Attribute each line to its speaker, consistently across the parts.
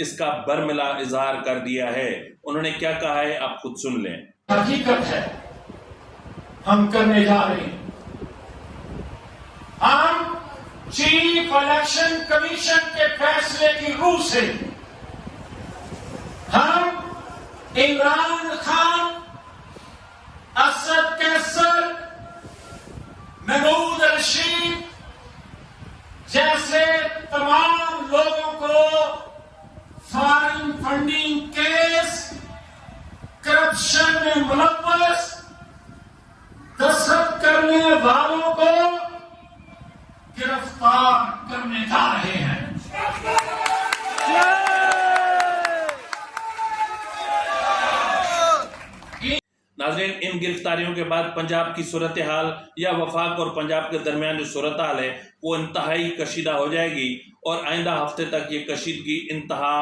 Speaker 1: اس کا برملا اظہار کر دیا ہے. انہوں نے کیا کہا ہے آپ خود سن لیں.
Speaker 2: حقیقت ہے ہم کرنے جا رہے ہیں. ہم چیف الیکشن کمیشن کے فیصلے کی روح سے ہم عمران خان، اسد کیسر، محمود رشید جیسے تمام لوگوں کو فارن فنڈنگ کیس، کرپشن میں ملوث، دستخط کرنے والوں کو گرفتار کرنے جا رہے ہیں.
Speaker 1: ناظرین، ان گرفتاریوں کے بعد پنجاب کی صورتحال یا وفاق اور پنجاب کے درمیان جو صورتحال ہے وہ انتہائی کشیدہ ہو جائے گی اور آئندہ ہفتے تک یہ کشیدگی انتہا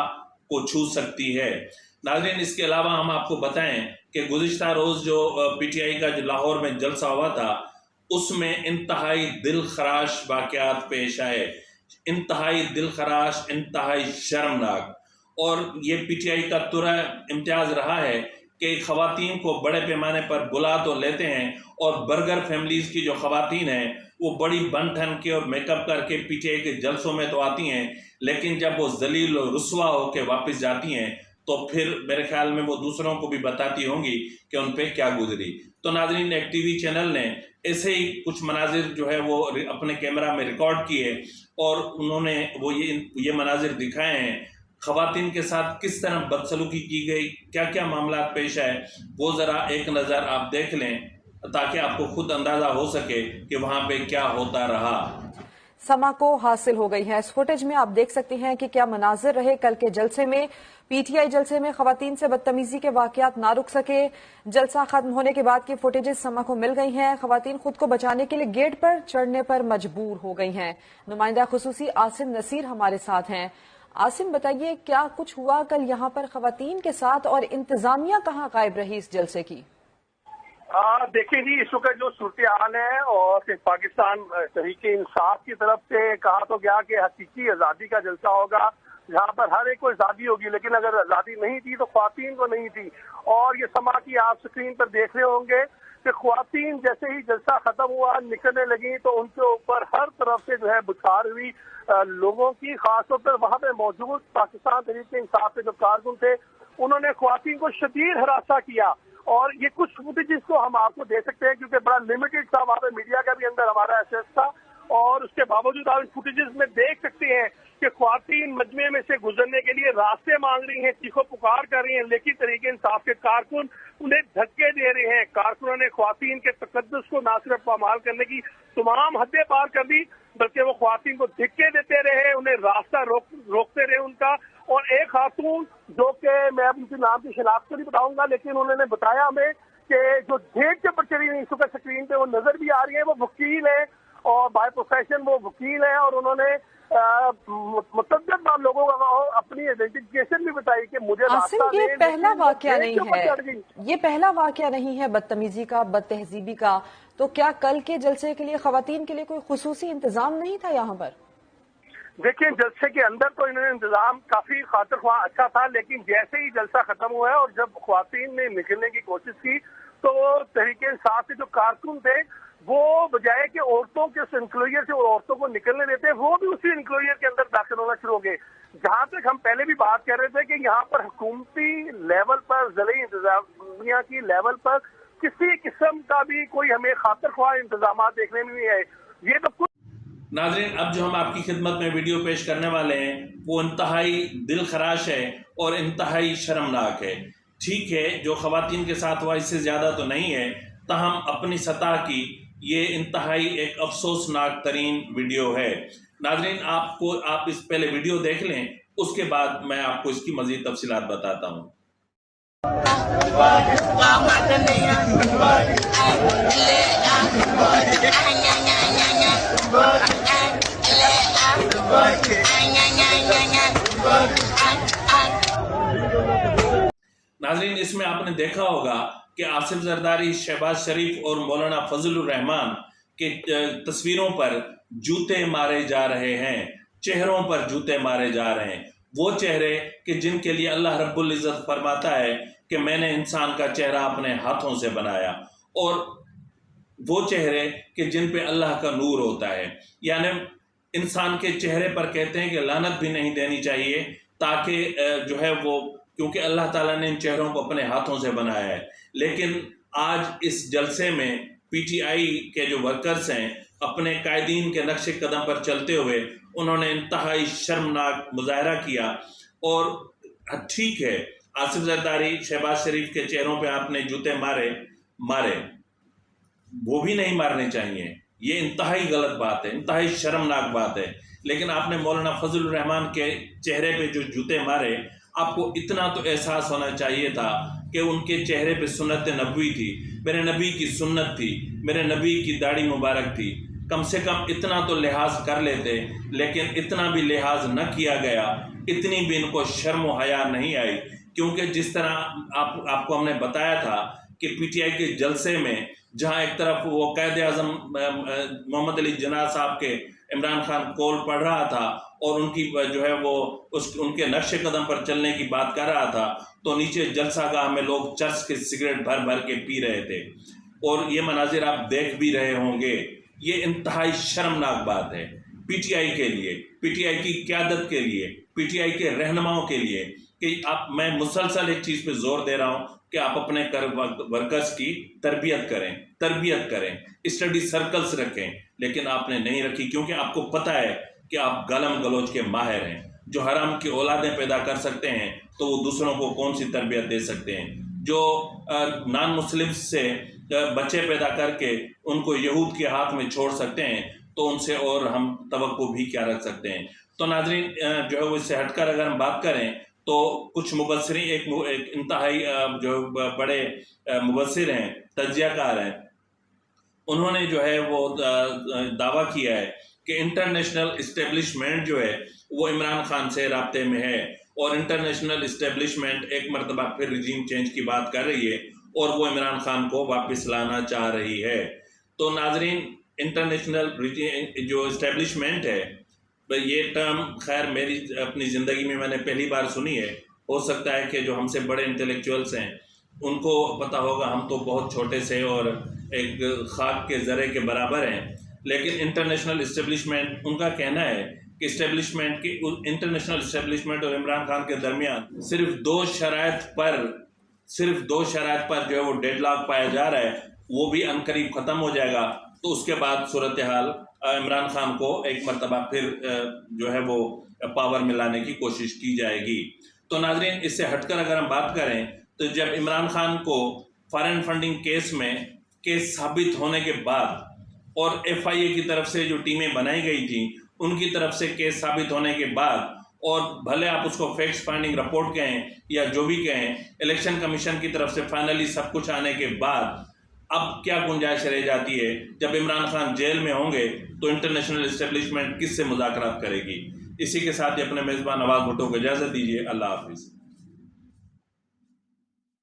Speaker 1: کو چھو سکتی ہے. ناظرین، اس کے علاوہ ہم آپ کو بتائیں کہ گزشتہ روز جو پی ٹی آئی کا جو لاہور میں جلسہ ہوا تھا اس میں انتہائی دل خراش واقعات پیش آئے. انتہائی دل خراش، انتہائی شرمناک. اور یہ پی ٹی آئی کا ترا امتیاز رہا ہے کہ خواتین کو بڑے پیمانے پر بلا تو لیتے ہیں اور برگر فیملیز کی جو خواتین ہیں وہ بڑی بن ٹھن کے اور میک اپ کر کے پی ٹی آئی کے جلسوں میں تو آتی ہیں، لیکن جب وہ ذلیل و رسوا ہو کے واپس جاتی ہیں تو پھر میرے خیال میں وہ دوسروں کو بھی بتاتی ہوں گی کہ ان پہ کیا گزری. تو ناظرین، ایک ٹی وی چینل نے ایسے ہی کچھ مناظر جو ہے وہ اپنے کیمرہ میں ریکارڈ کیے اور انہوں نے وہ یہ مناظر دکھائے ہیں. خواتین کے ساتھ کس طرح بدسلوکی کی گئی، کیا کیا معاملات پیش آئے، وہ ذرا ایک نظر آپ دیکھ لیں تاکہ آپ کو خود اندازہ ہو سکے کہ وہاں پہ کیا ہوتا رہا.
Speaker 3: سما کو حاصل ہو گئی ہے. اس فوٹیج میں آپ دیکھ سکتے ہیں کہ کیا مناظر رہے کل کے جلسے میں. پی ٹی آئی جلسے میں خواتین سے بدتمیزی کے واقعات نہ رک سکے. جلسہ ختم ہونے کے بعد کی فوٹیجز سما کو مل گئی ہیں. خواتین خود کو بچانے کے لیے گیٹ پر چڑھنے پر مجبور ہو گئی ہیں. نمائندہ خصوصی عاصم نصیر ہمارے ساتھ ہیں. عاصم، بتائیے کیا کچھ ہوا کل یہاں پر خواتین کے ساتھ اور انتظامیہ کہاں غائب رہی اس جلسے کی؟
Speaker 4: دیکھیں جی، اس وقت جو صورتحال ہے اور پاکستان تحریک انصاف کی طرف سے کہا تو گیا کہ حقیقی آزادی کا جلسہ ہوگا جہاں پر ہر ایک کو آزادی ہوگی، لیکن اگر آزادی نہیں تھی تو خواتین کو نہیں تھی. اور یہ سما کی آپ سکرین پر دیکھ رہے ہوں گے کہ خواتین جیسے ہی جلسہ ختم ہوا نکلنے لگی تو ان کے اوپر ہر طرف سے جو ہے بچھار ہوئی لوگوں کی. خاص طور پر وہاں پہ موجود پاکستان تحریک انصاف کے جو کارکن تھے انہوں نے خواتین کو شدید ہراساں کیا. اور یہ کچھ فوٹیجز کو ہم آپ کو دے سکتے ہیں کیونکہ بڑا لمیٹڈ تھا، وہاں پہ میڈیا کا بھی اندر ہمارا ایکسیس تھا، اور اس کے باوجود آپ ان فوٹیجز میں دیکھ سکتے ہیں کہ خواتین مجمع میں سے گزرنے کے لیے راستے مانگ رہی ہیں، چیخو پکار کر رہی ہیں، لیکن تحریک انصاف کے کارکن انہیں دھکے دے رہے ہیں. کارکنوں نے خواتین کے تقدس کو نہ صرف پامال کرنے کی تمام حدیں پار کر دی بلکہ وہ خواتین کو دھکے دیتے رہے، انہیں راستہ روکتے رہے ان کا. اور ایک خاتون جو کہ میں ان کے نام کی شناخت تو نہیں بتاؤں گا، لیکن انہوں نے بتایا ہمیں کہ جو گیٹ کے پر چڑھی ہوئی اس وقت سکرین پہ وہ نظر بھی آ رہی ہے، وہ وکیل ہیں اور بائی پروفیشن وہ وکیل ہیں، اور انہوں نے متعدد لوگوں کو اپنی آئیڈینٹیفکیشن بھی بتائی کہ مجھے راستہ
Speaker 3: یہ پہلا واقعہ نہیں ہے، یہ پہلا واقعہ نہیں ہے بدتمیزی کا، بد تہذیبی کا. تو کیا کل کے جلسے کے لیے خواتین کے لیے کوئی خصوصی انتظام نہیں تھا یہاں پر؟
Speaker 4: دیکھیں، جلسے کے اندر تو انہوں نے انتظام کافی خاطر خواہ اچھا تھا، لیکن جیسے ہی جلسہ ختم ہوا ہے اور جب خواتین نے نکلنے کی کوشش کی تو تحریک انصاف کے جو کارکن تھے وہ بجائے کہ عورتوں کے اس انکلوئر سے عورتوں کو نکلنے دیتے وہ بھی اسی انکلوئر کے اندر داخل ہونا شروع ہو گئے. جہاں تک ہم پہلے بھی بات کر رہے تھے کہ یہاں پر حکومتی لیول پر، ضلعی انتظامیہ کی لیول پر کسی قسم کا بھی کوئی ہمیں خاطر خواہ انتظامات دیکھنے میں نہیں آئے. یہ تو
Speaker 1: ناظرین، اب جو ہم آپ کی خدمت میں ویڈیو پیش کرنے والے ہیں وہ انتہائی دل خراش ہے اور انتہائی شرمناک ہے. ٹھیک ہے، جو خواتین کے ساتھ ہوا اس سے زیادہ تو نہیں ہے، تاہم اپنی سطح کی یہ انتہائی ایک افسوسناک ترین ویڈیو ہے. ناظرین، آپ اس پہلے ویڈیو دیکھ لیں، اس کے بعد میں آپ کو اس کی مزید تفصیلات بتاتا ہوں. ناظرین، اس میں آپ نے دیکھا ہوگا کہ آصف زرداری، شہباز شریف اور مولانا فضل الرحمان کے تصویروں پر جوتے مارے جا رہے ہیں، چہروں پر جوتے مارے جا رہے ہیں. وہ چہرے کہ جن کے لیے اللہ رب العزت فرماتا ہے کہ میں نے انسان کا چہرہ اپنے ہاتھوں سے بنایا، اور وہ چہرے کہ جن پہ اللہ کا نور ہوتا ہے. یعنی انسان کے چہرے پر کہتے ہیں کہ لعنت بھی نہیں دینی چاہیے، تاکہ جو ہے وہ، کیونکہ اللہ تعالیٰ نے ان چہروں کو اپنے ہاتھوں سے بنایا ہے. لیکن آج اس جلسے میں پی ٹی آئی کے جو ورکرز ہیں، اپنے قائدین کے نقش قدم پر چلتے ہوئے انہوں نے انتہائی شرمناک مظاہرہ کیا. اور ٹھیک ہے، آصف زرداری، شہباز شریف کے چہروں پہ آپ نے جوتے مارے، وہ بھی نہیں مارنے چاہیے، یہ انتہائی غلط بات ہے، انتہائی شرمناک بات ہے. لیکن آپ نے مولانا فضل الرحمان کے چہرے پہ جو جوتے مارے، آپ کو اتنا تو احساس ہونا چاہیے تھا کہ ان کے چہرے پہ سنت نبوی تھی، میرے نبی کی سنت تھی، میرے نبی کی داڑھی مبارک تھی. کم سے کم اتنا تو لحاظ کر لیتے، لیکن اتنا بھی لحاظ نہ کیا گیا، اتنی بھی ان کو شرم و حیا نہیں آئی. کیونکہ جس طرح آپ کو ہم نے بتایا تھا کہ پی ٹی آئی کے جلسے میں جہاں ایک طرف وہ قائد اعظم محمد علی جناح صاحب کے عمران خان کول پڑھ رہا تھا اور ان کی جو ہے وہ ان کے نقش قدم پر چلنے کی بات کر رہا تھا، تو نیچے جلسہ گاہ میں لوگ چرس کے سگریٹ بھر بھر کے پی رہے تھے. اور یہ مناظر آپ دیکھ بھی رہے ہوں گے. یہ انتہائی شرمناک بات ہے پی ٹی آئی کے لیے، پی ٹی آئی کی قیادت کے لیے، پی ٹی آئی کے رہنماؤں کے لیے، کہ میں مسلسل ایک چیز پہ زور دے رہا ہوں کہ آپ اپنے ورکرز کی تربیت کریں، اسٹڈی سرکلز رکھیں. لیکن آپ نے نہیں رکھی، کیونکہ آپ کو پتہ ہے کہ آپ گالم گلوچ کے ماہر ہیں. جو حرام کی اولادیں پیدا کر سکتے ہیں تو وہ دوسروں کو کون سی تربیت دے سکتے ہیں؟ جو نان مسلم سے بچے پیدا کر کے ان کو یہود کے ہاتھ میں چھوڑ سکتے ہیں تو ان سے اور ہم توقع بھی کیا رکھ سکتے ہیں؟ تو ناظرین، جو ہے وہ اس سے ہٹ کر اگر ہم بات کریں تو کچھ مبصرین، ایک انتہائی جو بڑے مبصر ہیں، تجزیہ کار ہیں، انہوں نے جو ہے وہ دعویٰ کیا ہے کہ انٹرنیشنل اسٹیبلشمنٹ جو ہے وہ عمران خان سے رابطے میں ہے، اور انٹرنیشنل اسٹیبلشمنٹ ایک مرتبہ پھر رجیم چینج کی بات کر رہی ہے اور وہ عمران خان کو واپس لانا چاہ رہی ہے. تو ناظرین، انٹرنیشنل جو اسٹیبلشمنٹ ہے، یہ ٹرم خیر میری اپنی زندگی میں نے پہلی بار سنی ہے. ہو سکتا ہے کہ جو ہم سے بڑے انٹلیکچوئلس ہیں ان کو پتہ ہوگا، ہم تو بہت چھوٹے سے اور ایک خاک کے ذرے کے برابر ہیں. لیکن انٹرنیشنل اسٹیبلشمنٹ، ان کا کہنا ہے کہ انٹرنیشنل اسٹیبلشمنٹ اور عمران خان کے درمیان صرف دو شرائط پر جو ہے وہ ڈیڈ لاک پایا جا رہا ہے، وہ بھی عنقریب ختم ہو جائے گا. تو اس کے بعد صورتحال عمران خان کو ایک مرتبہ پھر جو ہے وہ پاور میں لانے کی کوشش کی جائے گی. تو ناظرین، اس سے ہٹ کر اگر ہم بات کریں تو جب عمران خان کو فارن فنڈنگ کیس ثابت ہونے کے بعد اور ایف آئی اے کی طرف سے جو ٹیمیں بنائی گئی تھیں ان کی طرف سے کیس ثابت ہونے کے بعد، اور بھلے آپ اس کو فیکٹ فائنڈنگ رپورٹ کہیں یا جو بھی کہیں، الیکشن کمیشن کی طرف سے فائنلی سب کچھ آنے کے بعد اب کیا گنجائش رہ جاتی ہے؟ جب عمران خان جیل میں ہوں گے تو انٹرنیشنل اسٹیبلشمنٹ کس سے مذاکرات کرے گی؟ اسی کے ساتھ ہی اپنے میزبان نواز بھٹو کو اجازت دیجیے. اللہ حافظ.